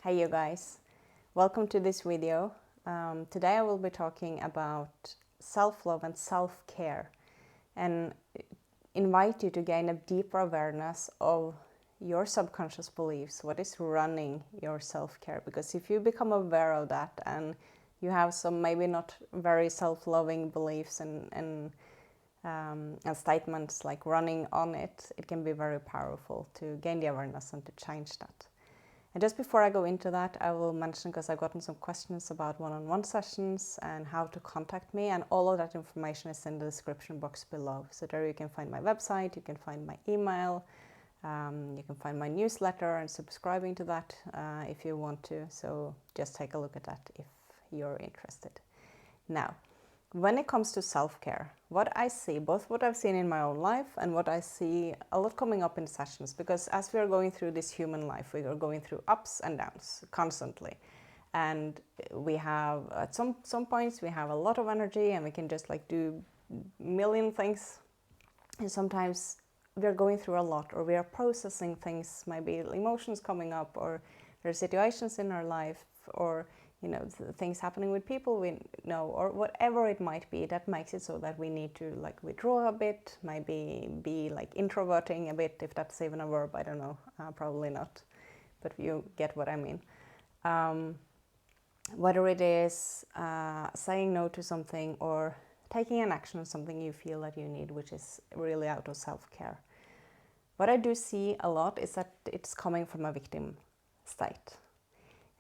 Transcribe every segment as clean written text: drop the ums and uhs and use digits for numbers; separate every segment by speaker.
Speaker 1: Hey you guys, welcome to this video. Today I will be talking about self-love and self-care and invite you to gain a deeper awareness of your subconscious beliefs, what is running your self-care. Because if you become aware of that and you have some maybe not very self-loving beliefs and statements like running on it, it can be very powerful to gain the awareness and to change that. And just before I go into that, I will mention, because I've gotten some questions about one-on-one sessions and how to contact me, and all of that information is in the description box below. So there you can find my website, you can find my email, you can find my newsletter and subscribing to that if you want to. So just take a look at that if you're interested. Now, when it comes to self-care, what I see, both what I've seen in my own life and what I see a lot coming up in sessions, because as we are going through this human life, we are going through ups and downs constantly. And we have, at some points, we have a lot of energy and we can just like do a million things. And sometimes we are going through a lot, or we are processing things, maybe emotions coming up, or there are situations in our life, or things happening with people we know, or whatever it might be, that makes it so that we need to like withdraw a bit, maybe be like introverting a bit, if that's even a verb, I don't know, probably not, but you get what I mean. Whether it is saying no to something or taking an action on something you feel that you need, which is really out of self-care. What I do see a lot is that it's coming from a victim state.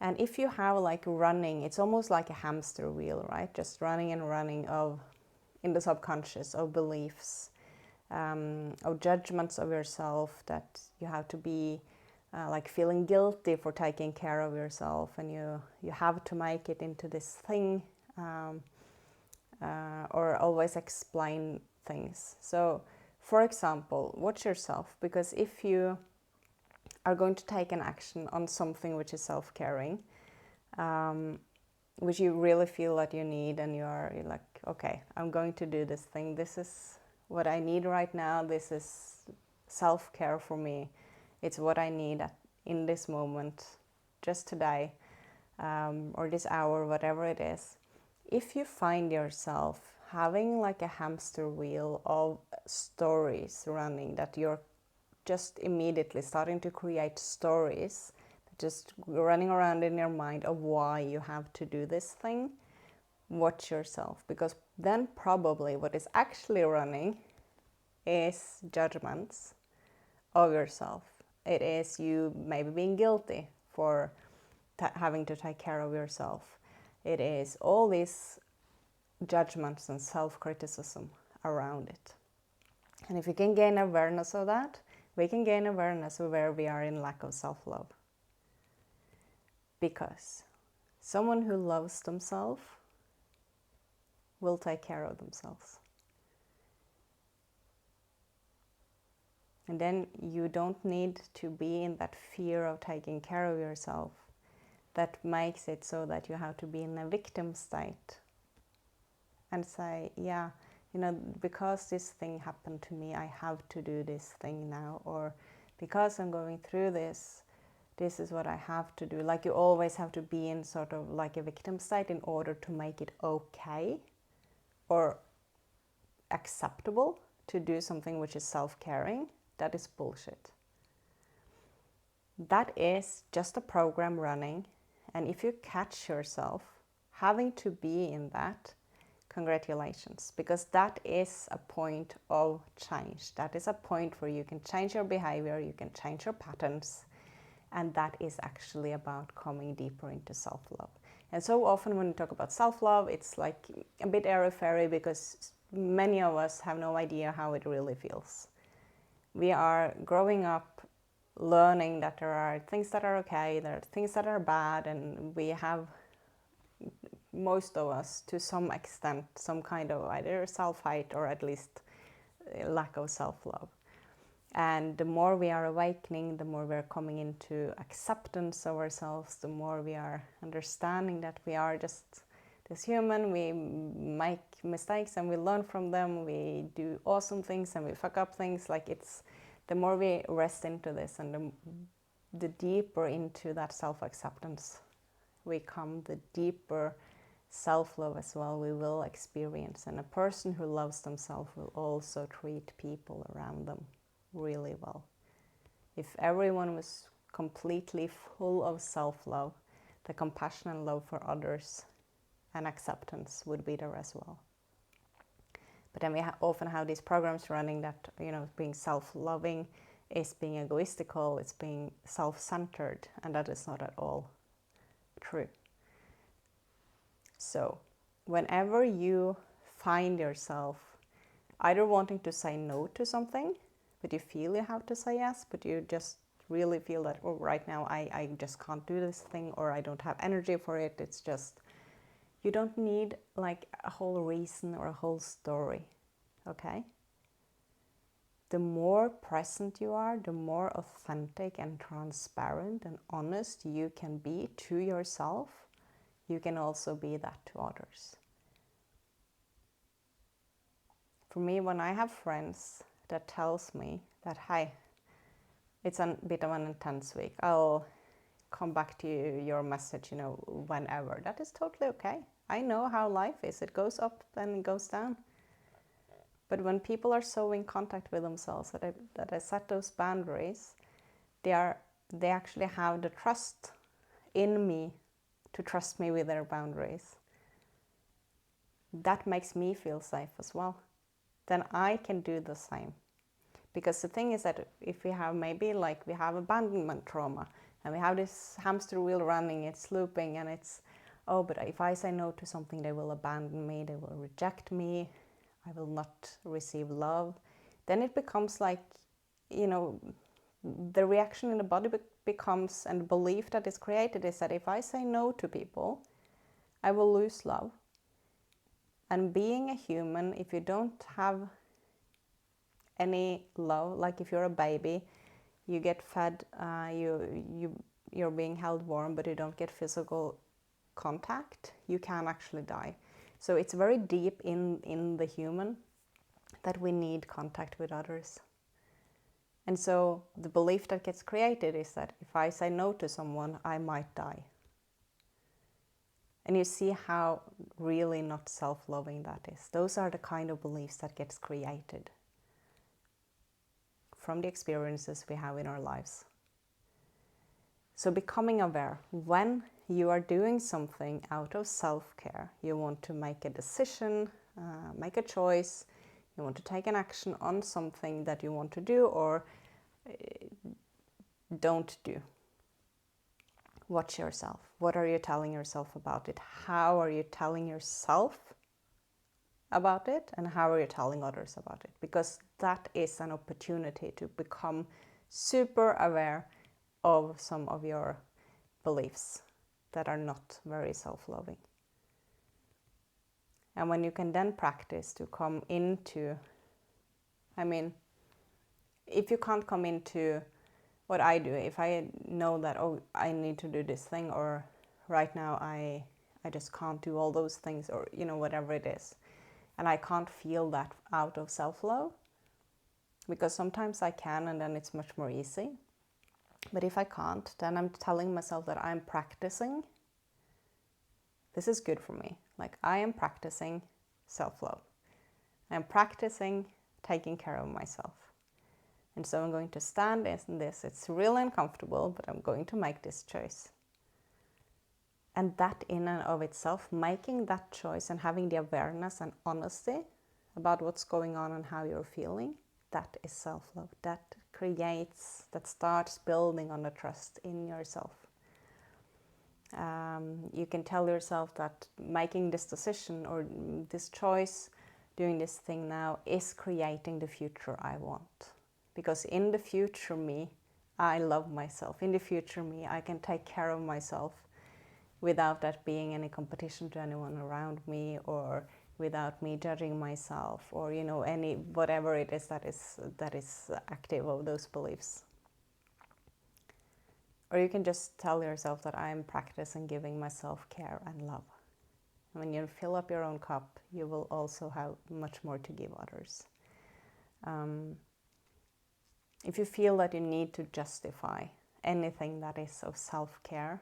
Speaker 1: And if you have like running, it's almost like a hamster wheel, right? Just running and running in the subconscious, of beliefs, of judgments of yourself, that you have to be like feeling guilty for taking care of yourself, and you have to make it into this thing, or always explain things. So, for example, watch yourself, because if you are going to take an action on something which is self-caring, which you really feel that you need, and you're like, okay, I'm going to do this thing. This is what I need right now. This is self-care for me. It's what I need in this moment, just today, or this hour, whatever it is. If you find yourself having like a hamster wheel of stories running, that you're just immediately starting to create stories, just running around in your mind of why you have to do this thing, watch yourself, because then probably what is actually running is judgments of yourself. It is you maybe being guilty for having to take care of yourself. It is all these judgments and self-criticism around it. And if you can gain awareness of that, we can gain awareness of where we are in lack of self-love. Because someone who loves themselves will take care of themselves. And then you don't need to be in that fear of taking care of yourself that makes it so that you have to be in a victim state and say, yeah, because this thing happened to me, I have to do this thing now, or because I'm going through this is what I have to do. Like you always have to be in sort of like a victim state in order to make it okay or acceptable to do something which is self-caring. That is bullshit. That is just a program running, and if you catch yourself having to be in that, congratulations, because that is a point of change. That is a point where you can change your behavior, you can change your patterns, and that is actually about coming deeper into self-love. And so often when we talk about self-love, it's like a bit airy-fairy, because many of us have no idea how it really feels. We are growing up learning that there are things that are okay, there are things that are bad, and we have, most of us, to some extent, some kind of either self-hate or at least lack of self-love. And the more we are awakening, the more we are coming into acceptance of ourselves, the more we are understanding that we are just this human. We make mistakes and we learn from them. We do awesome things and we fuck up things. Like, it's the more we rest into this, and the deeper into that self-acceptance we come, the deeper self-love as well we will experience. And a person who loves themselves will also treat people around them really well. If everyone was completely full of self-love, the compassion and love for others and acceptance would be there as well. But then we often have these programs running that, being self-loving is being egoistical, it's being self-centered, and that is not at all true. So whenever you find yourself either wanting to say no to something, but you feel you have to say yes, but you just really feel that, oh, right now I just can't do this thing, or I don't have energy for it, it's just, you don't need like a whole reason or a whole story, okay? The more present you are, the more authentic and transparent and honest you can be to yourself, you can also be that to others. For me, when I have friends that tells me that, hey, it's a bit of an intense week, I'll come back to your message, whenever. That is totally okay. I know how life is. It goes up and it goes down. But when people are so in contact with themselves that I set those boundaries, they actually have the trust in me to trust me with their boundaries. That makes me feel safe as well. Then I can do the same. Because the thing is that if we have we have abandonment trauma, and we have this hamster wheel running, it's looping, and it's, oh, but if I say no to something, they will abandon me, they will reject me, I will not receive love. Then it becomes like, the reaction in the body becomes, and the belief that is created is that if I say no to people, I will lose love. And being a human, if you don't have any love, like if you're a baby, you get fed, you're being held warm, but you don't get physical contact, you can actually die. So it's very deep in the human that we need contact with others. And so the belief that gets created is that if I say no to someone, I might die. And you see how really not self-loving that is. Those are the kind of beliefs that gets created from the experiences we have in our lives. So becoming aware, when you are doing something out of self-care, you want to make a decision, make a choice, you want to take an action on something that you want to do or don't do. Watch yourself. What are you telling yourself about it? How are you telling yourself about it? And how are you telling others about it? Because that is an opportunity to become super aware of some of your beliefs that are not very self-loving. And when you can then practice to come into, if you can't come into what I do, if I know that, oh, I need to do this thing, or right now I just can't do all those things, or whatever it is, and I can't feel that out of self-love, because sometimes I can and then it's much more easy. But if I can't, then I'm telling myself that I'm practicing. This is good for me. Like, I am practicing self-love. I'm practicing taking care of myself. And so I'm going to stand in this. It's really uncomfortable, but I'm going to make this choice. And that in and of itself, making that choice and having the awareness and honesty about what's going on and how you're feeling, that is self-love. That starts building on the trust in yourself. You can tell yourself that making this decision or this choice, doing this thing now, is creating the future I want. Because in the future me, I love myself. In the future me, I can take care of myself without that being any competition to anyone around me, or without me judging myself, or any whatever it is that is active of those beliefs. Or you can just tell yourself that I am practicing giving myself care and love. And when you fill up your own cup, you will also have much more to give others. If you feel that you need to justify anything that is of self-care,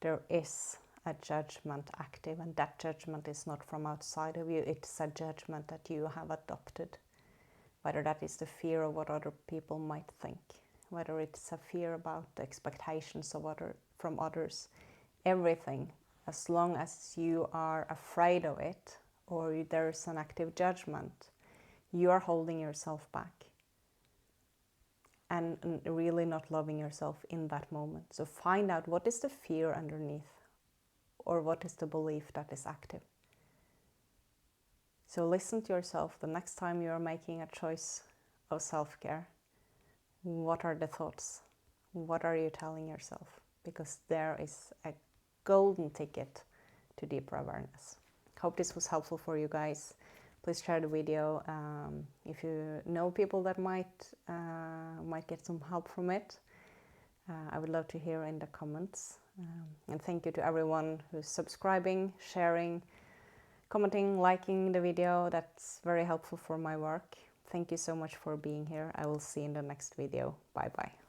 Speaker 1: there is a judgment active, and that judgment is not from outside of you, it's a judgment that you have adopted. Whether that is the fear of what other people might think, whether it's a fear about the expectations of from others, everything, as long as you are afraid of it or there's an active judgment, you are holding yourself back and really not loving yourself in that moment. So find out what is the fear underneath, or what is the belief that is active. So listen to yourself the next time you are making a choice of self-care. What are the thoughts? What are you telling yourself? Because there is a golden ticket to deeper awareness. Hope this was helpful for you guys. Please share the video if you know people that might get some help from it. I would love to hear in the comments. And thank you to everyone who's subscribing, sharing, commenting, liking the video. That's very helpful for my work. Thank you so much for being here. I will see you in the next video. Bye bye.